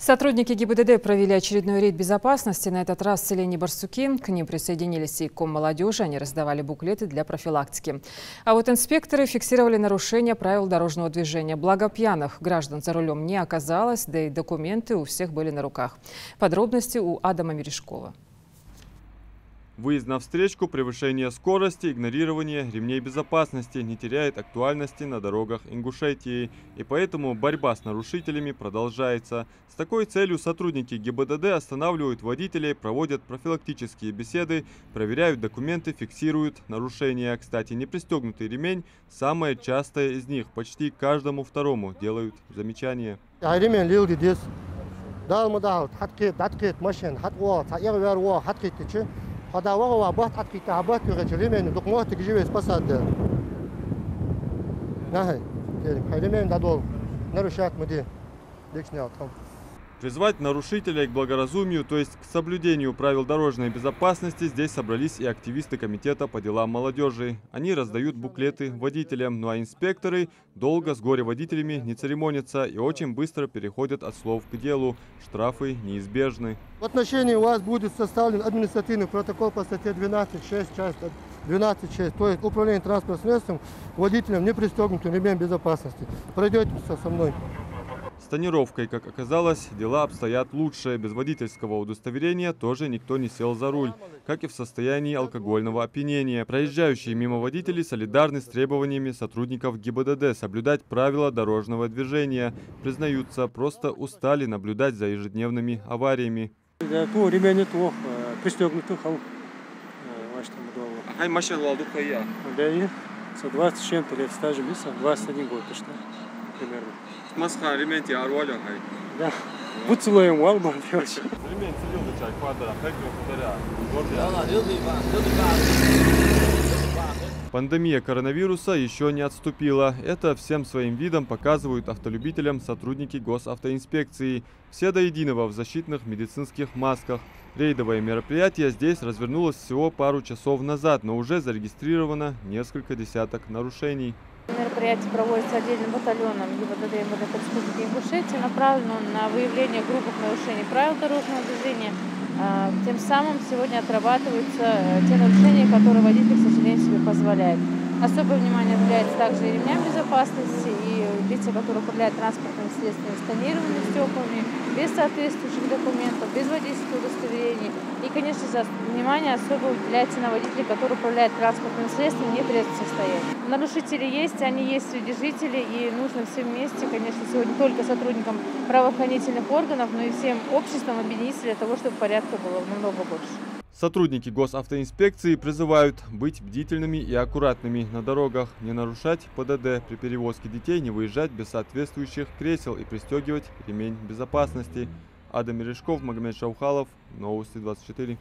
Сотрудники ГИБДД провели очередной рейд безопасности, на этот раз в селе Барсуки. К ним присоединились и Коммолодежи, они раздавали буклеты для профилактики. А вот инспекторы фиксировали нарушения правил дорожного движения. Благо пьяных граждан за рулем не оказалось, да и документы у всех были на руках. Подробности у Адама Мережкова. Выезд на встречку, превышение скорости, игнорирование ремней безопасности не теряет актуальности на дорогах Ингушетии. И поэтому борьба с нарушителями продолжается. С такой целью сотрудники ГИБДД останавливают водителей, проводят профилактические беседы, проверяют документы, фиксируют нарушения. Кстати, непристегнутый ремень – самое частое из них. Почти каждому второму делают замечания. Призвать нарушителей к благоразумию, то есть к соблюдению правил дорожной безопасности, здесь собрались и активисты комитета по делам молодежи. Они раздают буклеты водителям, ну а инспекторы долго с горе-водителями не церемонятся и очень быстро переходят от слов к делу. Штрафы неизбежны. В отношении вас будет составлен административный протокол по статье 12.6, часть 12.6, то есть управление транспортным средством водителем не пристегнутым ремнем безопасности. Пройдете со мной. С тонировкой, как оказалось, дела обстоят лучше. Без водительского удостоверения тоже никто не сел за руль, как и в состоянии алкогольного опьянения. Проезжающие мимо водители солидарны с требованиями сотрудников ГИБДД соблюдать правила дорожного движения. Признаются, просто устали наблюдать за ежедневными авариями. Ремень пристегнутый. А машина ладука 20 с чем-то лет стажа, 21 год почти примерно. Маска ремень арваля. Да. Буцелуем валбом. Ремень Пандемия коронавируса еще не отступила. Это всем своим видом показывают автолюбителям сотрудники госавтоинспекции. Все до единого в защитных медицинских масках. Рейдовое мероприятие здесь развернулось всего пару часов назад, но уже зарегистрировано несколько десяток нарушений. Мероприятие проводится отдельным батальоном ГИБДД МВД Республики Ингушетия, направлено на выявление грубых нарушений правил дорожного движения. Тем самым сегодня отрабатываются те нарушения, которые водитель, к сожалению, себе позволяет. Особое внимание уделяется также и ремням безопасности, и лица, которые управляют транспортными средствами с тонированными стеклами, без соответствующих документов, без водительского удостоверения. И, конечно же, внимание особо уделяется на водителей, которые управляют транспортными средствами в нетрезвом состоянии. Нарушители есть, они есть среди жителей, и нужно всем вместе, конечно, сегодня только сотрудникам правоохранительных органов, но и всем обществом объединиться для того, чтобы порядка было намного больше. Сотрудники госавтоинспекции призывают быть бдительными и аккуратными на дорогах, не нарушать ПДД при перевозке детей, не выезжать без соответствующих кресел и пристегивать ремень безопасности. Адам Мережков, Магомед Шаухалов, Новости 24.